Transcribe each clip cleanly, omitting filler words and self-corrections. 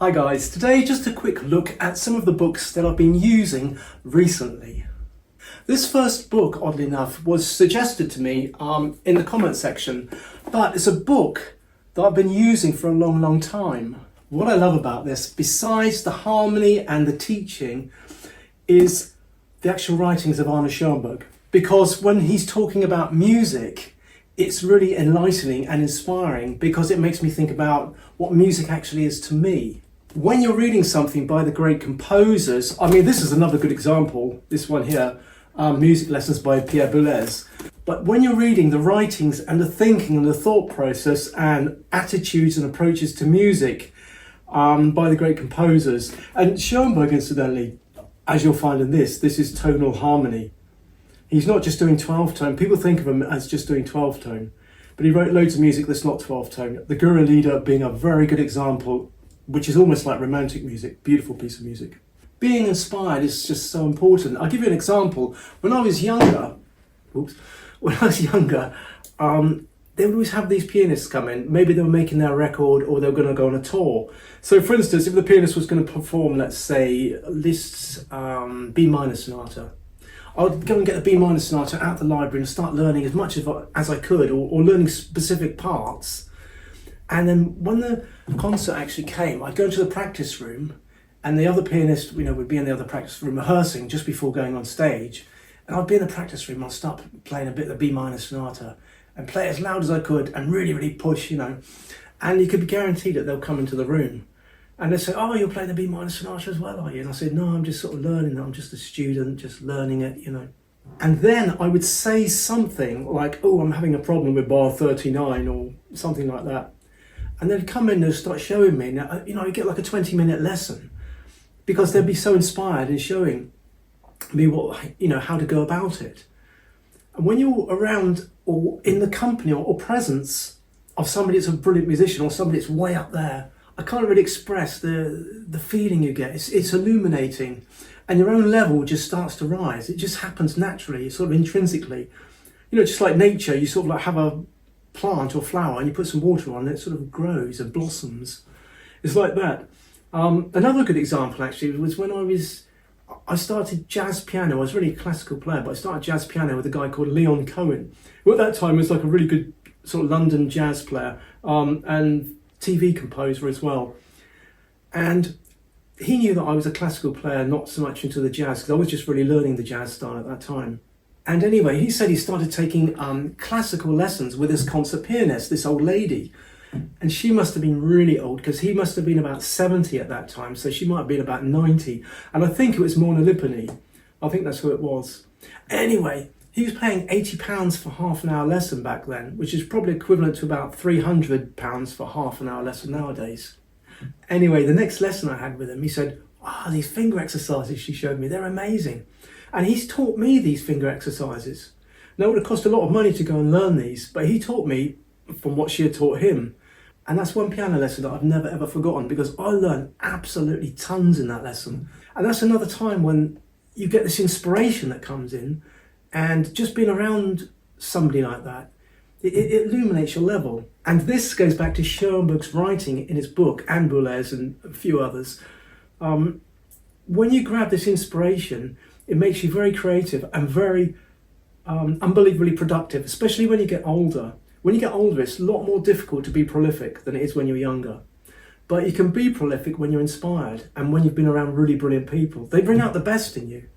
Hi guys, today just a quick look at some of the books that I've been using recently. This first book, oddly enough, was suggested to me in the comment section, but it's a book that I've been using for a long time. What I love about this, besides the harmony and the teaching, is the actual writings of Arne Schoenberg. Because when he's talking about music, it's really enlightening and inspiring because it makes me think about what music actually is to me. When you're reading something by the great composers, I mean, this is another good example, this one here, Music Lessons by Pierre Boulez. But when you're reading the writings and the thinking and the thought process and attitudes and approaches to music by the great composers, and Schoenberg, incidentally, as you'll find in this is tonal harmony. He's not just doing 12-tone. People think of him as just doing 12-tone, but he wrote loads of music that's not 12-tone. The Guru Leader being a very good example, which is almost like romantic music, beautiful piece of music. Being inspired is just so important. I'll give you an example. When I was younger, they would always have these pianists come in. Maybe they were making their record or they were going to go on a tour. So for instance, if the pianist was going to perform, let's say, Liszt's B minor sonata, I would go and get the B minor sonata out the library and start learning as much as I could, or learning specific parts. And then when the concert actually came, I'd go into the practice room and the other pianist, would be in the other practice room rehearsing just before going on stage. And I'd be in the practice room, I'd start playing a bit of the B minor sonata and play as loud as I could and really push, And you could be guaranteed that they'll come into the room and they'd say, "Oh, you're playing the B minor sonata as well, are you?" And I said, "No, I'm just sort of learning that. I'm just a student, just learning it, And then I would say something like, "Oh, I'm having a problem with bar 39 or something like that." And they'd come in and start showing me. Now, you get like a 20-minute lesson because they'd be so inspired in showing me how to go about it. And when you're around or in the company or presence of somebody that's a brilliant musician or somebody that's way up there, I can't really express the feeling you get. It's illuminating, and your own level just starts to rise. It just happens naturally, sort of intrinsically. Just like nature, you sort of like have a plant or flower and you put some water on it, sort of grows and blossoms. It's like that. Another good example actually was when I started jazz piano. I was really a classical player, but I started jazz piano with a guy called Leon Cohen, who at that time was like a really good sort of London jazz player and TV composer as well. And he knew that I was a classical player, not so much into the jazz, because I was just really learning the jazz style at that time. And anyway, he said he started taking classical lessons with his concert pianist, this old lady. And she must have been really old because he must have been about 70 at that time. So she might have been about 90. And I think it was Mona Liponi. I think that's who it was. Anyway, he was paying £80 for half an hour lesson back then, which is probably equivalent to about £300 for half an hour lesson nowadays. Anyway, the next lesson I had with him, he said, these finger exercises she showed me, they're amazing. And he's taught me these finger exercises. Now, it would have cost a lot of money to go and learn these, but he taught me from what she had taught him. And that's one piano lesson that I've never ever forgotten because I learned absolutely tons in that lesson. And that's another time when you get this inspiration that comes in, and just being around somebody like that, it illuminates your level. And this goes back to Schoenberg's writing in his book, and Boulez and a few others. When you grab this inspiration, it makes you very creative and very unbelievably productive, especially when you get older. When you get older, it's a lot more difficult to be prolific than it is when you're younger. But you can be prolific when you're inspired and when you've been around really brilliant people. They bring out the best in you.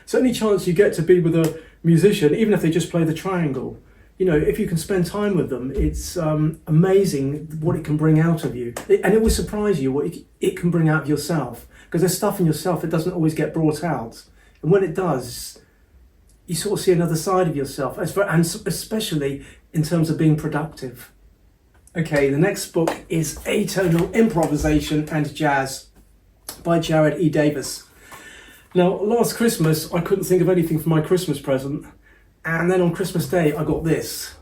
So any chance you get to be with a musician, even if they just play the triangle, if you can spend time with them, it's amazing what it can bring out of you. And it will surprise you what it can bring out of yourself. Because there's stuff in yourself that doesn't always get brought out. And when it does, you sort of see another side of yourself, and especially in terms of being productive. Okay, the next book is Atonal, Improvisation and Jazz by Jared E. Davis. Now, last Christmas, I couldn't think of anything for my Christmas present. And then on Christmas Day, I got this.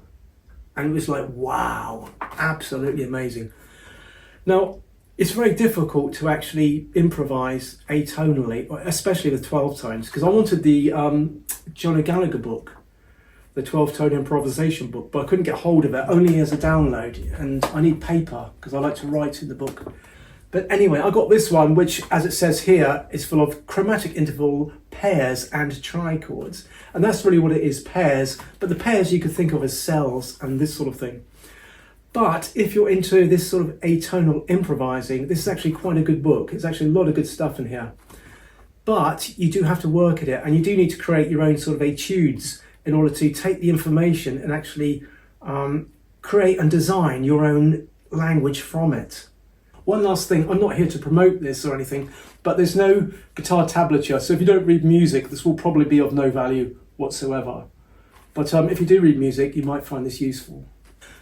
And it was like, wow, absolutely amazing. Now, it's very difficult to actually improvise atonally, especially with 12 tones, because I wanted the John Gallagher book, the 12-tone improvisation book, but I couldn't get hold of it, only as a download, and I need paper, because I like to write in the book. But anyway, I got this one, which, as it says here, is full of chromatic interval pairs and trichords. And that's really what it is, pairs. But the pairs you could think of as cells and this sort of thing. But if you're into this sort of atonal improvising, this is actually quite a good book. It's actually a lot of good stuff in here. But you do have to work at it, and you do need to create your own sort of etudes in order to take the information and actually create and design your own language from it. One last thing, I'm not here to promote this or anything, but there's no guitar tablature, so if you don't read music, this will probably be of no value whatsoever. But if you do read music, you might find this useful.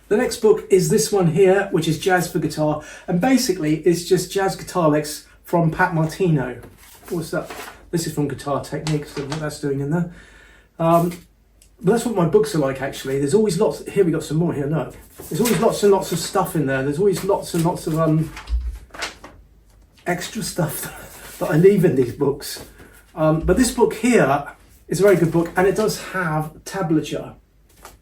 The next book is this one here, which is Jazz for Guitar, and basically it's just jazz guitar licks from Pat Martino. What's that? This is from Guitar Techniques and what that's doing in there. But that's what my books are like, actually. There's always lots. Here we got some more here. Look, there's always lots and lots of stuff in there. There's always lots and lots of extra stuff that I leave in these books. But this book here is a very good book, and it does have tablature.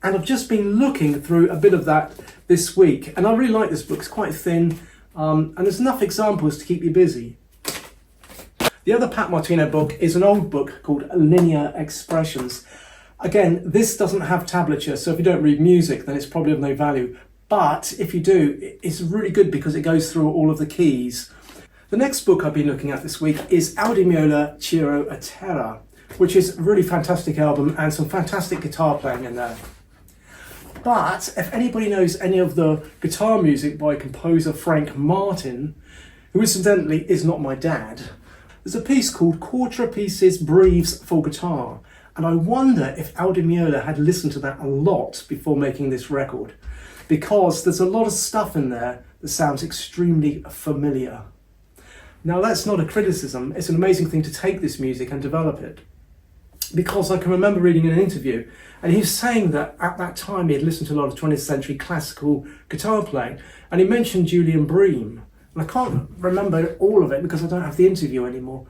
And I've just been looking through a bit of that this week, and I really like this book. It's quite thin, and there's enough examples to keep you busy. The other Pat Martino book is an old book called Linear Expressions. Again, this doesn't have tablature, so if you don't read music, then it's probably of no value. But if you do, it's really good because it goes through all of the keys. The next book I've been looking at this week is Audimiola Ciro a Terra, which is a really fantastic album and some fantastic guitar playing in there. But if anybody knows any of the guitar music by composer Frank Martin, who incidentally is not my dad, there's a piece called Quarter Pieces Breves for Guitar, and I wonder if Audimiola had listened to that a lot before making this record, because there's a lot of stuff in there that sounds extremely familiar. Now that's not a criticism, it's an amazing thing to take this music and develop it. Because I can remember reading an interview, and he was saying that at that time he had listened to a lot of 20th century classical guitar playing, and he mentioned Julian Bream. And I can't remember all of it because I don't have the interview anymore.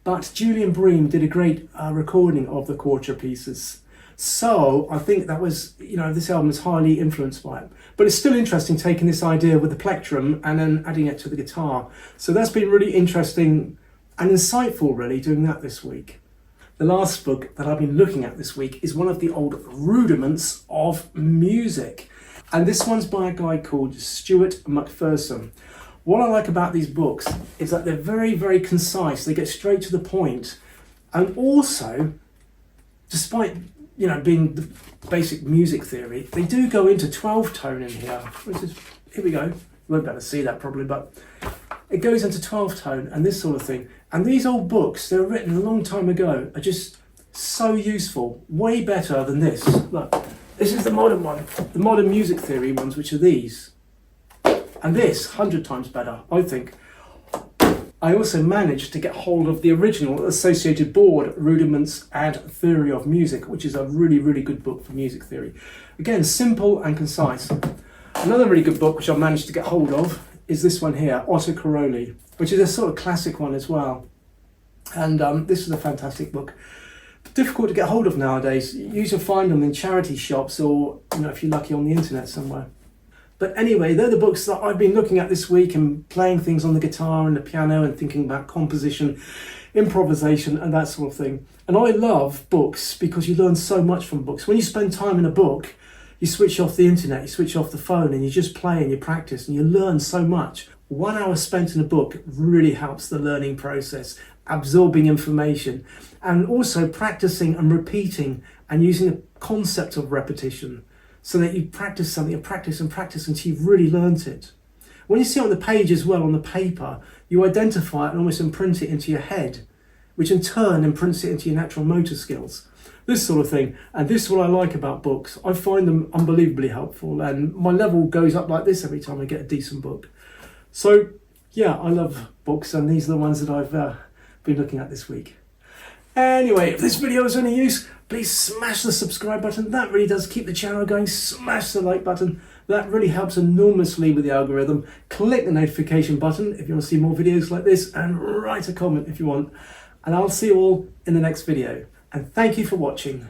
But Julian Bream did a great recording of the Quarter Pieces. So I think that was, this album is highly influenced by it. But it's still interesting taking this idea with the plectrum and then adding it to the guitar. So that's been really interesting and insightful, really, doing that this week. The last book that I've been looking at this week is one of the old rudiments of music. And this one's by a guy called Stuart McPherson. What I like about these books is that they're very, very concise. They get straight to the point. And also, despite, being the basic music theory, they do go into 12 tone in here. Here we go. You won't be able to see that probably, but it goes into 12 tone and this sort of thing. And these old books, they were written a long time ago, are just so useful, way better than this. Look, this is the modern one, the modern music theory ones, which are these. And this, 100 times better, I think. I also managed to get hold of the original Associated Board, Rudiments and Theory of Music, which is a really, really good book for music theory. Again, simple and concise. Another really good book, which I managed to get hold of, is this one here, Otto Caroli, which is a sort of classic one as well. And this is a fantastic book. Difficult to get hold of nowadays. You usually find them in charity shops or, if you're lucky, on the internet somewhere. But anyway, they're the books that I've been looking at this week and playing things on the guitar and the piano and thinking about composition, improvisation and that sort of thing. And I love books because you learn so much from books. When you spend time in a book, you switch off the internet, you switch off the phone and you just play and you practice and you learn so much. 1 hour spent in a book really helps the learning process, absorbing information and also practicing and repeating and using the concept of repetition so that you practice something and practice until you've really learnt it. When you see it on the page as well, on the paper, you identify it and almost imprint it into your head, which in turn imprints it into your natural motor skills. This sort of thing. And this is what I like about books. I find them unbelievably helpful and my level goes up like this every time I get a decent book. So yeah, I love books and these are the ones that I've been looking at this week. Anyway, if this video was any use, please smash the subscribe button. That really does keep the channel going. Smash the like button. That really helps enormously with the algorithm. Click the notification button if you want to see more videos like this and write a comment if you want. And I'll see you all in the next video. And thank you for watching.